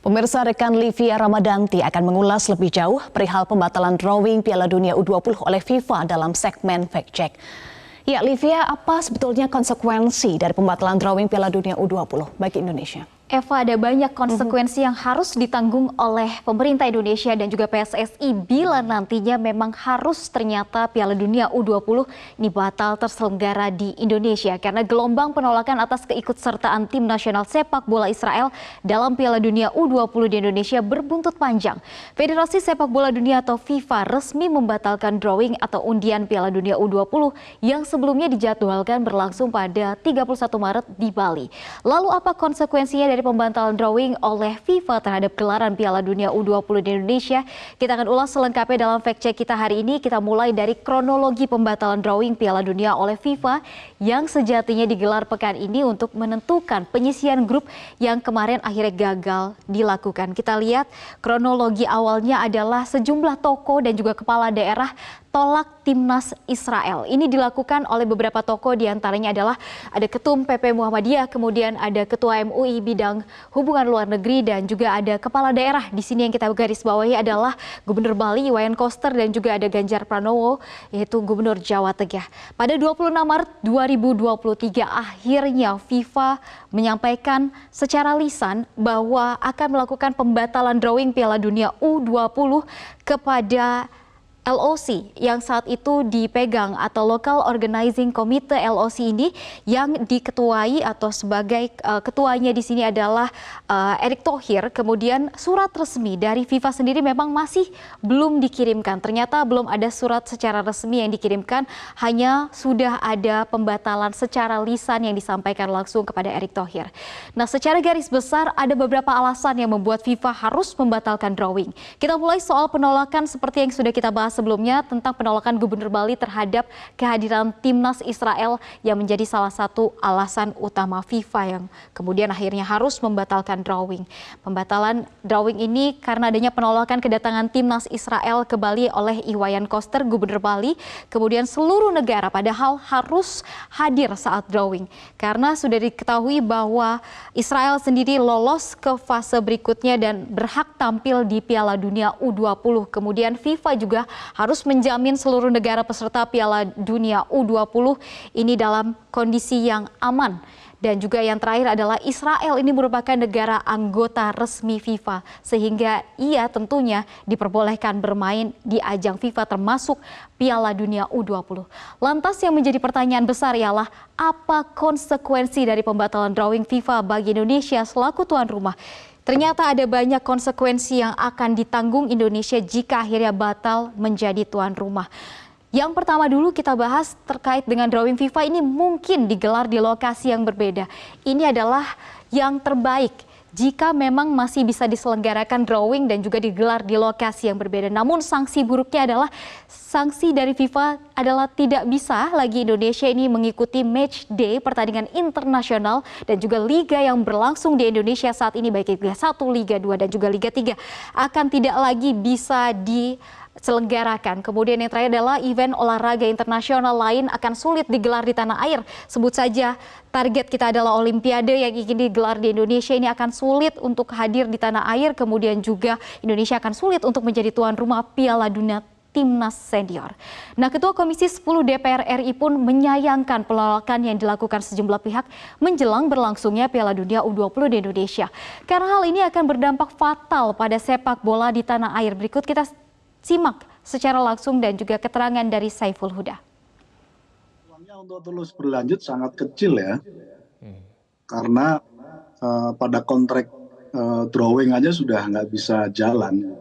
Pemirsa, rekan Livia Ramadanti akan mengulas lebih jauh perihal pembatalan drawing Piala Dunia U20 oleh FIFA dalam segmen Fact Check. Ya, Livia, apa sebetulnya konsekuensi dari pembatalan drawing Piala Dunia U20 bagi Indonesia? Eva, ada banyak konsekuensi yang harus ditanggung oleh pemerintah Indonesia dan juga PSSI bila nantinya memang harus ternyata Piala Dunia U20 ini batal terselenggara di Indonesia karena gelombang penolakan atas keikutsertaan tim nasional sepak bola Israel dalam Piala Dunia U20 di Indonesia berbuntut panjang. Federasi Sepak Bola Dunia atau FIFA resmi membatalkan drawing atau undian Piala Dunia U20 yang sebelumnya dijadwalkan berlangsung pada 31 Maret di Bali. Lalu apa konsekuensinya dari pembatalan drawing oleh FIFA terhadap gelaran Piala Dunia U20 di Indonesia? Kita akan ulas selengkapnya dalam fact check kita hari ini. Kita mulai dari kronologi pembatalan drawing Piala Dunia oleh FIFA yang sejatinya digelar pekan ini untuk menentukan penyisian grup yang kemarin akhirnya gagal dilakukan. Kita lihat kronologi awalnya adalah sejumlah tokoh dan juga kepala daerah tolak timnas Israel. Ini dilakukan oleh beberapa tokoh, diantaranya adalah ada Ketum PP Muhammadiyah, kemudian ada Ketua MUI bidang hubungan luar negeri, dan juga ada kepala daerah. Di sini yang kita garis bawahi adalah Gubernur Bali Iwayan Koster dan juga ada Ganjar Pranowo, yaitu Gubernur Jawa Tengah. Pada 26 Maret 2023 akhirnya FIFA menyampaikan secara lisan bahwa akan melakukan pembatalan drawing Piala Dunia U20 kepada LOC yang saat itu dipegang atau Local Organizing Committee LOC ini yang diketuai atau sebagai ketuanya di sini adalah Erick Thohir. Kemudian surat resmi dari FIFA sendiri memang masih belum dikirimkan. Ternyata belum ada surat secara resmi yang dikirimkan, hanya sudah ada pembatalan secara lisan yang disampaikan langsung kepada Erick Thohir. Nah, secara garis besar ada beberapa alasan yang membuat FIFA harus membatalkan drawing. Kita mulai soal penolakan seperti yang sudah kita bahas sebelumnya tentang penolakan Gubernur Bali terhadap kehadiran timnas Israel yang menjadi salah satu alasan utama FIFA yang kemudian akhirnya harus membatalkan drawing. Pembatalan drawing ini karena adanya penolakan kedatangan timnas Israel ke Bali oleh Iwayan Koster, Gubernur Bali, kemudian seluruh negara padahal harus hadir saat drawing karena sudah diketahui bahwa Israel sendiri lolos ke fase berikutnya dan berhak tampil di Piala Dunia U20. Kemudian FIFA juga harus menjamin seluruh negara peserta Piala Dunia U20 ini dalam kondisi yang aman. Dan juga yang terakhir adalah Israel ini merupakan negara anggota resmi FIFA sehingga ia tentunya diperbolehkan bermain di ajang FIFA termasuk Piala Dunia U20. Lantas yang menjadi pertanyaan besar ialah apa konsekuensi dari pembatalan drawing FIFA bagi Indonesia selaku tuan rumah? Ternyata ada banyak konsekuensi yang akan ditanggung Indonesia jika akhirnya batal menjadi tuan rumah. Yang pertama dulu kita bahas terkait dengan drawing FIFA ini mungkin digelar di lokasi yang berbeda. Ini adalah yang terbaik jika memang masih bisa diselenggarakan drawing dan juga digelar di lokasi yang berbeda. Namun sanksi buruknya adalah sanksi dari FIFA adalah tidak bisa lagi Indonesia ini mengikuti match day pertandingan internasional dan juga liga yang berlangsung di Indonesia saat ini baik Liga 1, Liga 2 dan juga Liga 3 akan tidak lagi bisa diselenggarakan. Kemudian yang terakhir adalah event olahraga internasional lain akan sulit digelar di tanah air. Sebut saja target kita adalah Olimpiade yang ingin digelar di Indonesia ini akan sulit untuk hadir di tanah air. Kemudian juga Indonesia akan sulit untuk menjadi tuan rumah Piala Dunia Timnas Senior. Nah, Ketua Komisi 10 DPR RI pun menyayangkan penolakan yang dilakukan sejumlah pihak menjelang berlangsungnya Piala Dunia U20 di Indonesia. Karena hal ini akan berdampak fatal pada sepak bola di tanah air. Berikut kita simak secara langsung dan juga keterangan dari Saiful Huda. Peluangnya untuk terus berlanjut sangat kecil ya, karena pada kontrak drawing aja sudah nggak bisa jalan.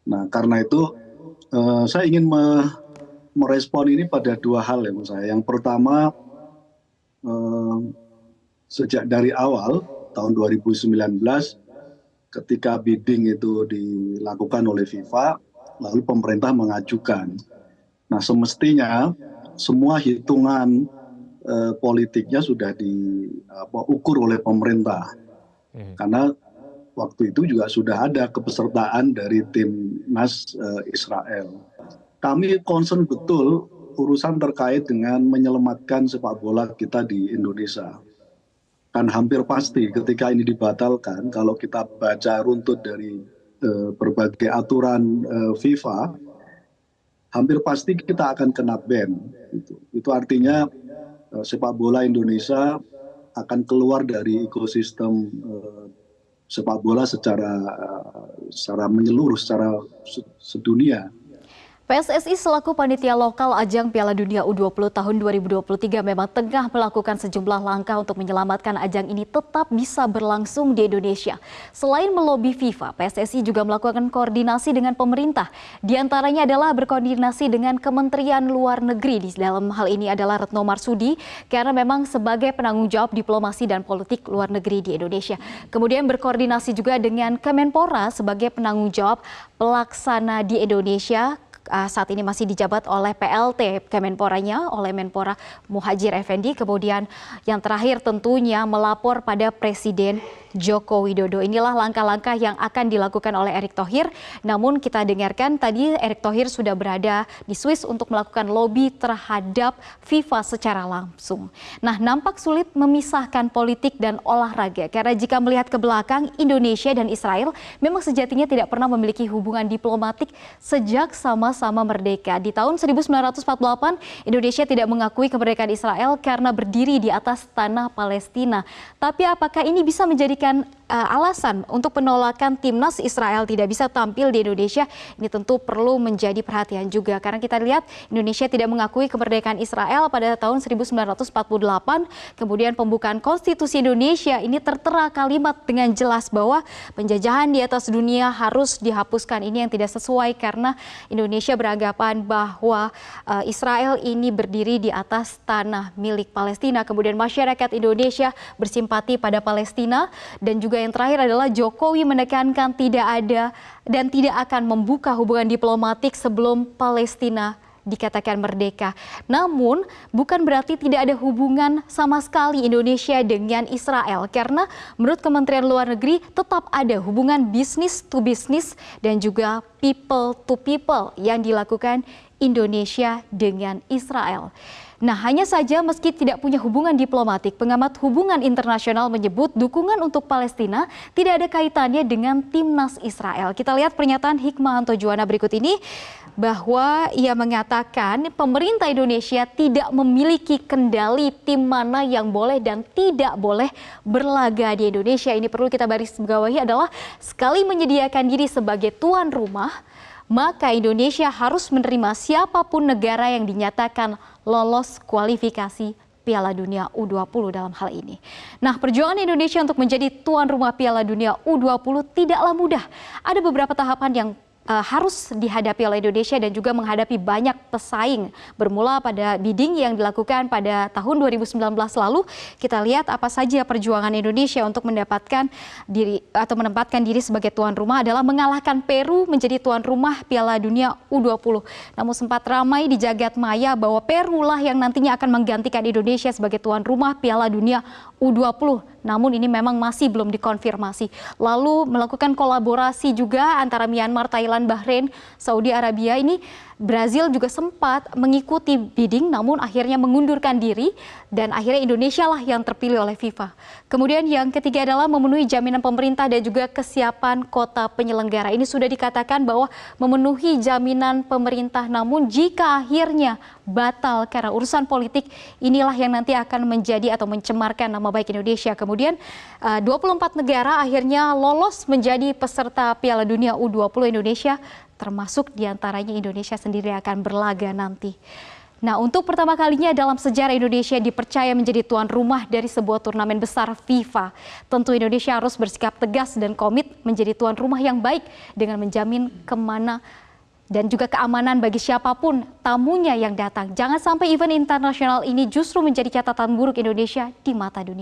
Nah, karena itu saya ingin merespon ini pada dua hal ya menurut saya. Yang pertama, sejak dari awal tahun 2019 ketika bidding itu dilakukan oleh FIFA, lalu pemerintah mengajukan. Nah, semestinya semua hitungan politiknya sudah diukur oleh pemerintah. Karena waktu itu juga sudah ada kepesertaan dari timnas Israel. Kami concern betul urusan terkait dengan menyelamatkan sepak bola kita di Indonesia. kan hampir pasti ketika ini dibatalkan, kalau kita baca runtut dari berbagai aturan FIFA, hampir pasti kita akan kena ban. Itu artinya sepak bola Indonesia akan keluar dari ekosistem sepak bola secara menyeluruh, secara sedunia. PSSI selaku panitia lokal ajang Piala Dunia U20 tahun 2023 memang tengah melakukan sejumlah langkah untuk menyelamatkan ajang ini tetap bisa berlangsung di Indonesia. Selain melobi FIFA, PSSI juga melakukan koordinasi dengan pemerintah. Di antaranya adalah berkoordinasi dengan Kementerian Luar Negeri. Di dalam hal ini adalah Retno Marsudi, karena memang sebagai penanggung jawab diplomasi dan politik luar negeri di Indonesia. Kemudian berkoordinasi juga dengan Kemenpora sebagai penanggung jawab pelaksana di Indonesia. Saat ini masih dijabat oleh PLT Kemenporanya, oleh Menpora Muhadjir Effendi. Kemudian yang terakhir tentunya melapor pada Presiden Joko Widodo. Inilah langkah-langkah yang akan dilakukan oleh Erick Thohir. Namun kita dengarkan tadi Erick Thohir sudah berada di Swiss untuk melakukan lobby terhadap FIFA secara langsung. Nah, nampak sulit memisahkan politik dan olahraga karena jika melihat ke belakang, Indonesia dan Israel memang sejatinya tidak pernah memiliki hubungan diplomatik sejak sama-sama merdeka. Di tahun 1948, Indonesia tidak mengakui kemerdekaan Israel karena berdiri di atas tanah Palestina. Tapi apakah ini bisa menjadikan alasan untuk penolakan timnas Israel tidak bisa tampil di Indonesia? Ini tentu perlu menjadi perhatian juga karena kita lihat Indonesia tidak mengakui kemerdekaan Israel pada tahun 1948. Kemudian pembukaan konstitusi Indonesia ini tertera kalimat dengan jelas bahwa penjajahan di atas dunia harus dihapuskan. Ini yang tidak sesuai karena Indonesia beranggapan bahwa Israel ini berdiri di atas tanah milik Palestina. Kemudian masyarakat Indonesia bersimpati pada Palestina. Dan juga yang terakhir adalah Jokowi menekankan tidak ada dan tidak akan membuka hubungan diplomatik sebelum Palestina dikatakan merdeka. Namun bukan berarti tidak ada hubungan sama sekali Indonesia dengan Israel karena menurut Kementerian Luar Negeri tetap ada hubungan business to business dan juga people to people yang dilakukan Indonesia dengan Israel. Nah, hanya saja meski tidak punya hubungan diplomatik, pengamat hubungan internasional menyebut dukungan untuk Palestina tidak ada kaitannya dengan timnas Israel. Kita lihat pernyataan Hikmahanto Juwana berikut ini bahwa ia mengatakan pemerintah Indonesia tidak memiliki kendali tim mana yang boleh dan tidak boleh berlaga di Indonesia. Ini perlu kita baris bawahi adalah sekali menyediakan diri sebagai tuan rumah, maka Indonesia harus menerima siapapun negara yang dinyatakan lolos kualifikasi Piala Dunia U20 dalam hal ini. Nah, perjuangan Indonesia untuk menjadi tuan rumah Piala Dunia U20 tidaklah mudah. Ada beberapa tahapan yang harus dihadapi oleh Indonesia dan juga menghadapi banyak pesaing. Bermula pada bidding yang dilakukan pada tahun 2019 lalu, kita lihat apa saja perjuangan Indonesia untuk mendapatkan diri atau menempatkan diri sebagai tuan rumah adalah mengalahkan Peru menjadi tuan rumah Piala Dunia U20. Namun sempat ramai di jagat maya bahwa Peru lah yang nantinya akan menggantikan Indonesia sebagai tuan rumah Piala Dunia U20. Namun ini memang masih belum dikonfirmasi. Lalu melakukan kolaborasi juga antara Myanmar, Thailand, Bahrain, Saudi Arabia. Ini Brazil juga sempat mengikuti bidding namun akhirnya mengundurkan diri dan akhirnya Indonesia lah yang terpilih oleh FIFA. Kemudian yang ketiga adalah memenuhi jaminan pemerintah dan juga kesiapan kota penyelenggara. Ini sudah dikatakan bahwa memenuhi jaminan pemerintah namun jika akhirnya batal karena urusan politik, inilah yang nanti akan menjadi atau mencemarkan nama baik Indonesia. Kemudian 24 negara akhirnya lolos menjadi peserta Piala Dunia U20 Indonesia, termasuk diantaranya Indonesia sendiri akan berlaga nanti. Nah, untuk pertama kalinya dalam sejarah Indonesia dipercaya menjadi tuan rumah dari sebuah turnamen besar FIFA. Tentu Indonesia harus bersikap tegas dan komit menjadi tuan rumah yang baik dengan menjamin kemana dan juga keamanan bagi siapapun tamunya yang datang. Jangan sampai event internasional ini justru menjadi catatan buruk Indonesia di mata dunia.